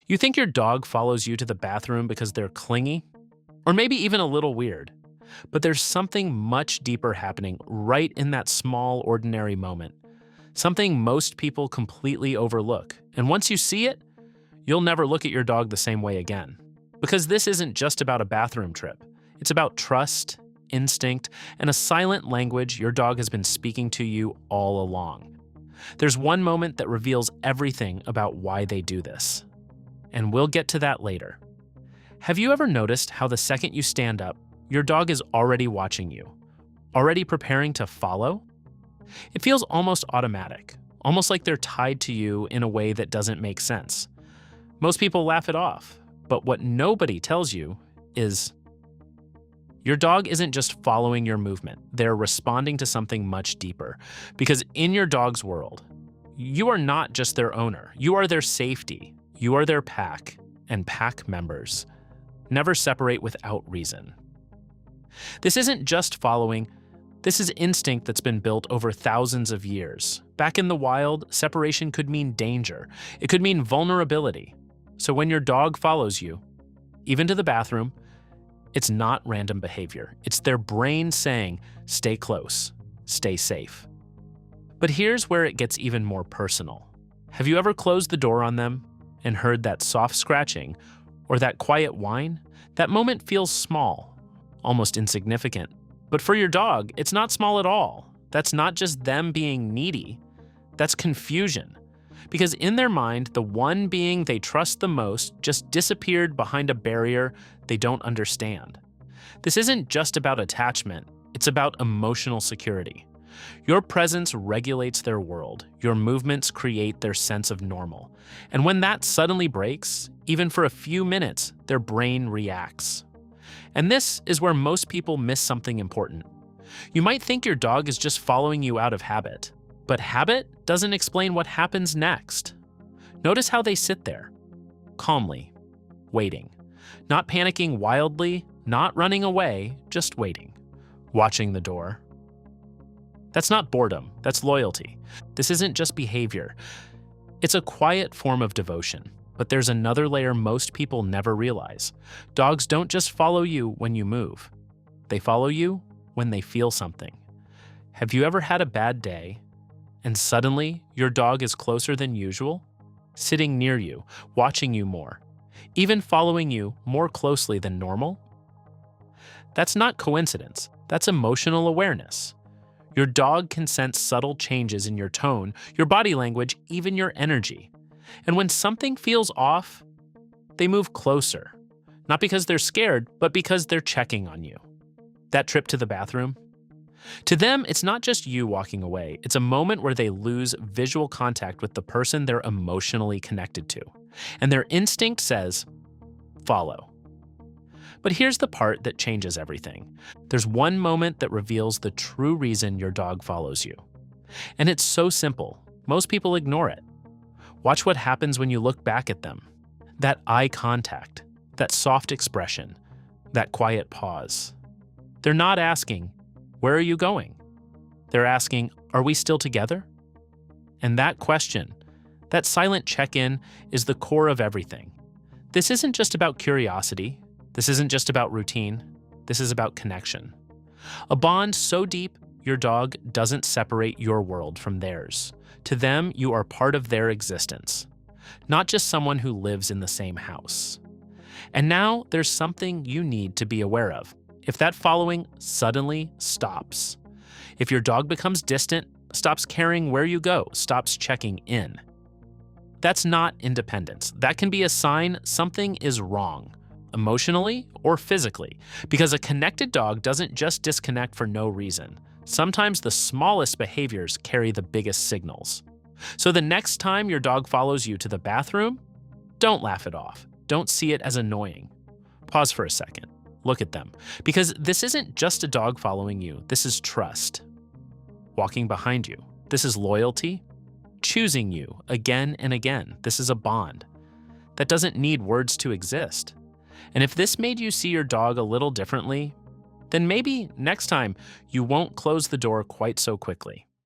You think your dog follows you to the bathroom because they're clingy? Or maybe even a little weird. But there's something much deeper happening right in that small, ordinary moment. Something most people completely overlook. And once you see it, you'll never look at your dog the same way again. Because this isn't just about a bathroom trip. It's about trust, instinct, and a silent language your dog has been speaking to you all along. There's one moment that reveals everything about why they do this. And we'll get to that later. Have you ever noticed how the second you stand up, your dog is already watching you, already preparing to follow? It feels almost automatic, almost like they're tied to you in a way that doesn't make sense. Most people laugh it off, but what nobody tells you is your dog isn't just following your movement, they're responding to something much deeper. Because in your dog's world, you are not just their owner, you are their safety, you are their pack, and pack members never separate without reason. This isn't just following, this is instinct that's been built over thousands of years. Back in the wild, separation could mean danger. It could mean vulnerability. So when your dog follows you, even to the bathroom, it's not random behavior. It's their brain saying, stay close, stay safe. But here's where it gets even more personal. Have you ever closed the door on them and heard that soft scratching or that quiet whine? That moment feels small, almost insignificant. But for your dog, it's not small at all. That's not just them being needy. That's confusion. Because in their mind, the one being they trust the most just disappeared behind a barrier they don't understand. This isn't just about attachment, it's about emotional security. Your presence regulates their world. Your movements create their sense of normal. And when that suddenly breaks, even for a few minutes, their brain reacts. And this is where most people miss something important. You might think your dog is just following you out of habit, but habit doesn't explain what happens next. Notice how they sit there, calmly, waiting, not panicking wildly, not running away, just waiting, watching the door. That's not boredom, that's loyalty. This isn't just behavior. It's a quiet form of devotion. But there's another layer most people never realize. Dogs don't just follow you when you move. They follow you when they feel something. Have you ever had a bad day and suddenly your dog is closer than usual? Sitting near you, watching you more, even following you more closely than normal? That's not coincidence, that's emotional awareness. Your dog can sense subtle changes in your tone, your body language, even your energy. And when something feels off, they move closer. Not because they're scared, but because they're checking on you. That trip to the bathroom? To them, it's not just you walking away. It's a moment where they lose visual contact with the person they're emotionally connected to. And their instinct says, follow. But here's the part that changes everything. There's one moment that reveals the true reason your dog follows you. And it's so simple, most people ignore it. Watch what happens when you look back at them. That eye contact, that soft expression, that quiet pause. They're not asking, where are you going? They're asking, are we still together? And that question, that silent check-in, is the core of everything. This isn't just about curiosity. This isn't just about routine. This is about connection. A bond so deep, your dog doesn't separate your world from theirs. To them, you are part of their existence, not just someone who lives in the same house. And now there's something you need to be aware of. If that following suddenly stops, if your dog becomes distant, stops caring where you go, stops checking in, that's not independence. That can be a sign something is wrong, emotionally or physically, because a connected dog doesn't just disconnect for no reason. Sometimes the smallest behaviors carry the biggest signals. So the next time your dog follows you to the bathroom, don't laugh it off. Don't see it as annoying. Pause for a second. Look at them. Because this isn't just a dog following you. This is trust. Walking behind you. This is loyalty. Choosing you again and again. This is a bond that doesn't need words to exist. And if this made you see your dog a little differently, then maybe next time you won't close the door quite so quickly.